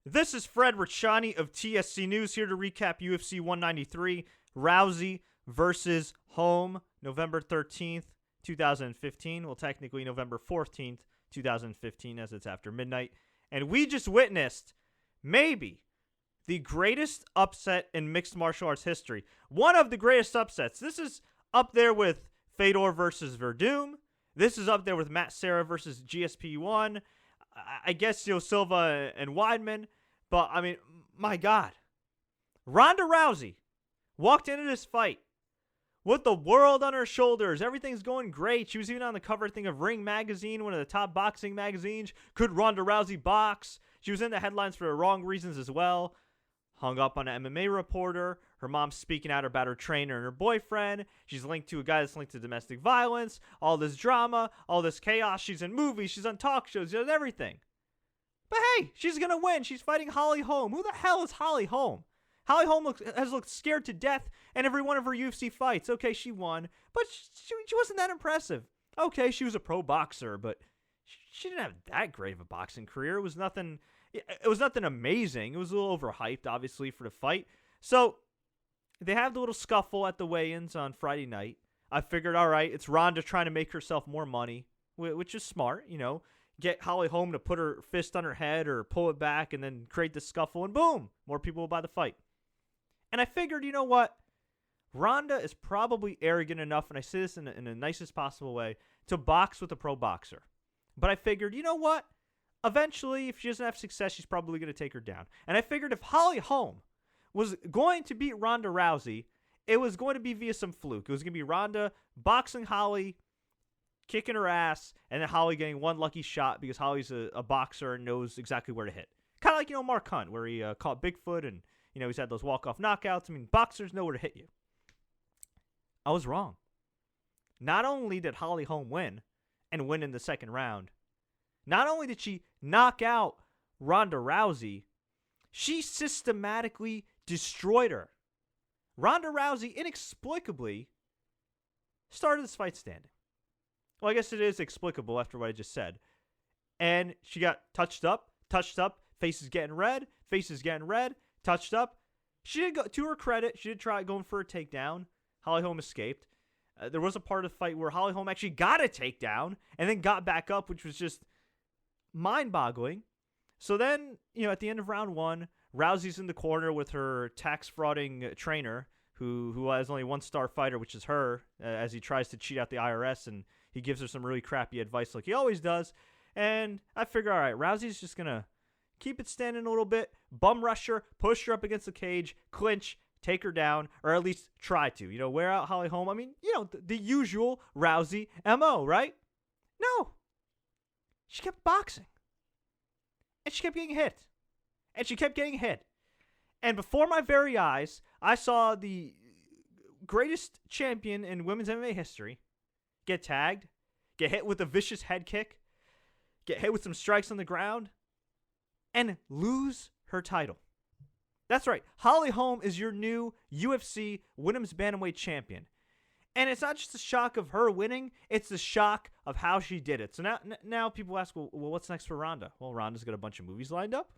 This is Fred Richani of TSC News here to recap UFC 193, Rousey versus Holm, November 13th, 2015. Well, technically November 14th, 2015, as it's after midnight. And we just witnessed maybe the greatest upset in mixed martial arts history. One of the greatest upsets. This is up there with Fedor versus Verdum. This is up there with Matt Serra versus GSP1. I guess, Silva and Weidman. But, I mean, my God. Ronda Rousey walked into this fight with the world on her shoulders. Everything's going great. She was even on the cover thing of Ring Magazine, one of the top boxing magazines. Could Ronda Rousey box? She was in the headlines for the wrong reasons as well. Hung up on an MMA reporter. Her mom's speaking out about her trainer and her boyfriend. She's linked to a guy that's linked to domestic violence. All this drama, all this chaos. She's in movies. She's on talk shows. She does everything. But hey, she's going to win. She's fighting Holly Holm. Who the hell is Holly Holm? Holly Holm has looked scared to death in every one of her UFC fights. Okay, she won, but she wasn't that impressive. Okay, she was a pro boxer, but she didn't have that great of a boxing career. It was nothing amazing. It was a little overhyped, obviously, for the fight. So they have the little scuffle at the weigh-ins on Friday night. I figured, all right, it's Ronda trying to make herself more money, which is smart, Get Holly Holm to put her fist on her head or pull it back and then create the scuffle, and boom, more people will buy the fight. And I figured, you know what? Ronda is probably arrogant enough, and I say this in the nicest possible way, to box with a pro boxer. But I figured, you know what? Eventually, if she doesn't have success, she's probably going to take her down. And I figured if Holly Holm was going to beat Ronda Rousey, it was going to be via some fluke. It was going to be Ronda boxing Holly, kicking her ass, and then Holly getting one lucky shot because Holly's a boxer and knows exactly where to hit. Kind of like, Mark Hunt, where he caught Bigfoot and, he's had those walk-off knockouts. I mean, boxers know where to hit you. I was wrong. Not only did Holly Holm win, and win in the second round, not only did she knock out Ronda Rousey, she systematically destroyed her. Ronda Rousey inexplicably started this fight standing. Well, I guess it is explicable after what I just said. And she got touched up, faces getting red, touched up. She did go, to her credit, she did try going for a takedown. Holly Holm escaped. There was a part of the fight where Holly Holm actually got a takedown and then got back up, which was just mind-boggling. So then, at the end of round one, Rousey's in the corner with her tax-frauding trainer, who has only one-star fighter, which is her, as he tries to cheat out the IRS, and he gives her some really crappy advice like he always does. And I figure, all right, Rousey's just going to keep it standing a little bit, bum rush her, push her up against the cage, clinch, take her down, or at least try to. Wear out Holly Holm. I mean, the usual Rousey MO, right? No. She kept boxing. And she kept getting hit. And she kept getting hit. And before my very eyes, I saw the greatest champion in women's MMA history get tagged, get hit with a vicious head kick, get hit with some strikes on the ground, and lose her title. That's right. Holly Holm is your new UFC women's bantamweight champion. And it's not just the shock of her winning, it's the shock of how she did it. So now people ask, well, what's next for Ronda? Well, Ronda's got a bunch of movies lined up.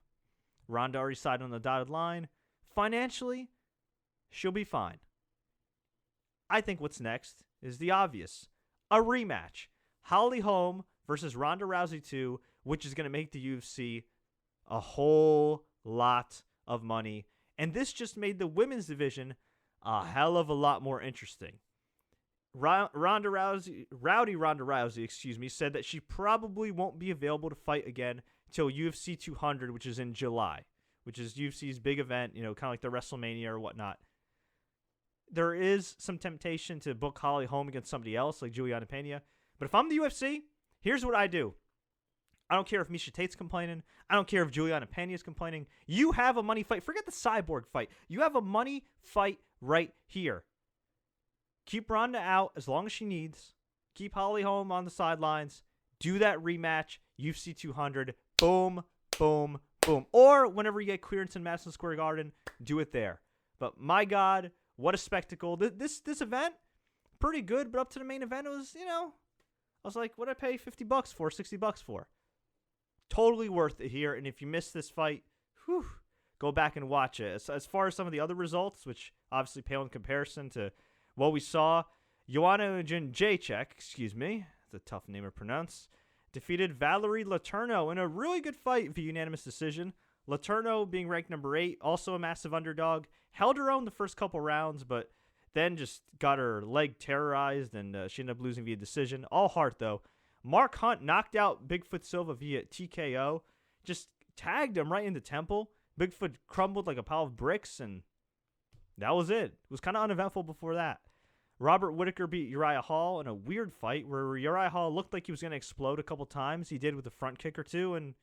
Ronda already signed on the dotted line. Financially, she'll be fine. I think what's next is the obvious. A rematch. Holly Holm versus Ronda Rousey 2, which is going to make the UFC a whole lot of money. And this just made the women's division a hell of a lot more interesting. Rowdy Ronda Rousey, said that she probably won't be available to fight again till UFC 200, which is in July, which is UFC's big event, kind of like the WrestleMania or whatnot. There is some temptation to book Holly Holm against somebody else, like Juliana Pena. But if I'm the UFC, here's what I do. I don't care if Miesha Tate's complaining. I don't care if Juliana Pena is complaining. You have a money fight. Forget the Cyborg fight. You have a money fight right here. Keep Ronda out as long as she needs. Keep Holly Holm on the sidelines. Do that rematch, UFC 200. Boom, boom, boom. Or whenever you get clearance in Madison Square Garden, do it there. But my God, what a spectacle. This event, pretty good, but up to the main event, it was, I was like, what did I pay $50 for, $60 for? Totally worth it here. And if you missed this fight, whew, go back and watch it. As far as some of the other results, which obviously pale in comparison to what we saw, Joanna Jedrzejczyk, excuse me, it's a tough name to pronounce, defeated Valerie Letourneau in a really good fight via unanimous decision. Letourneau, being ranked number 8, also a massive underdog, held her own the first couple rounds, but then just got her leg terrorized, and she ended up losing via decision. All heart, though. Mark Hunt knocked out Bigfoot Silva via TKO, just tagged him right in the temple. Bigfoot crumbled like a pile of bricks, and that was it. It was kind of uneventful before that. Robert Whittaker beat Uriah Hall in a weird fight where Uriah Hall looked like he was going to explode a couple times. He did with a front kick or two, and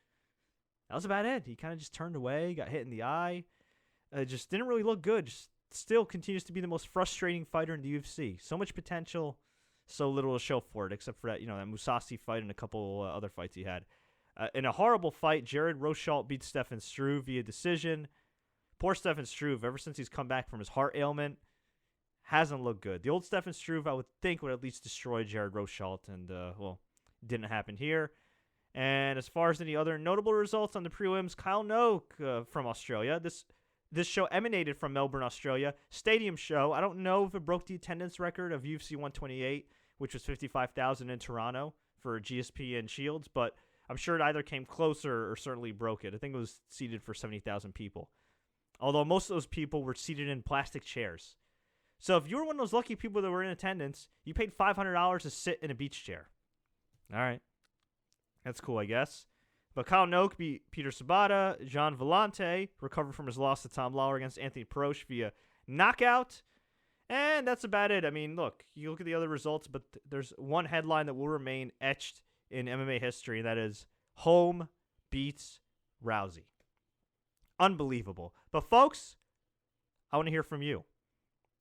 that was about it. He kind of just turned away, got hit in the eye. Just didn't really look good. Just still continues to be the most frustrating fighter in the UFC. So much potential, so little to show for it, except for that, that Moontasri fight and a couple other fights he had. In a horrible fight, Rosholt beat Stefan Struve via decision. Poor Stefan Struve, ever since he's come back from his heart ailment, hasn't looked good. The old Stefan Struve, I would think, would at least destroy Rosholt, and, didn't happen here. And as far as any other notable results on the prelims, Kyle Noke from Australia. This show emanated from Melbourne, Australia. Stadium show. I don't know if it broke the attendance record of UFC 128, which was 55,000 in Toronto for GSP and Shields, but I'm sure it either came closer or certainly broke it. I think it was seated for 70,000 people. Although most of those people were seated in plastic chairs. So if you were one of those lucky people that were in attendance, you paid $500 to sit in a beach chair. All right. That's cool, I guess. But Kyle Noke beat Peter Sobotta. Gian Villante recovered from his loss to Tom Lawler against Anthony Perosh via knockout. And that's about it. I mean, look, you look at the other results, but there's one headline that will remain etched in MMA history, and that is Holm beats Rousey. Unbelievable. But folks, I want to hear from you.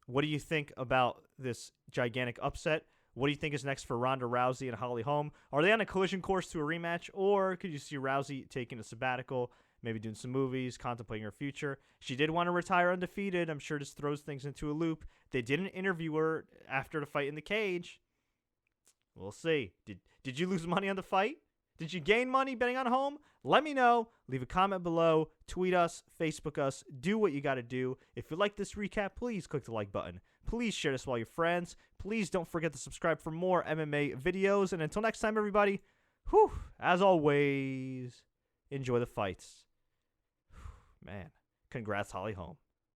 What do you think about this gigantic upset? What do you think is next for Ronda Rousey and Holly Holm? Are they on a collision course to a rematch, or could you see Rousey taking a sabbatical, maybe doing some movies, contemplating her future? She did want to retire undefeated. I'm sure this throws things into a loop. They didn't interview her after the fight in the cage. We'll see. Did you lose money on the fight? Did you gain money betting on Holm? Let me know. Leave a comment below. Tweet us. Facebook us. Do what you got to do. If you like this recap, please click the like button. Please share this with all your friends. Please don't forget to subscribe for more MMA videos. And until next time, everybody, as always, enjoy the fights. Man, congrats, Holly Holm.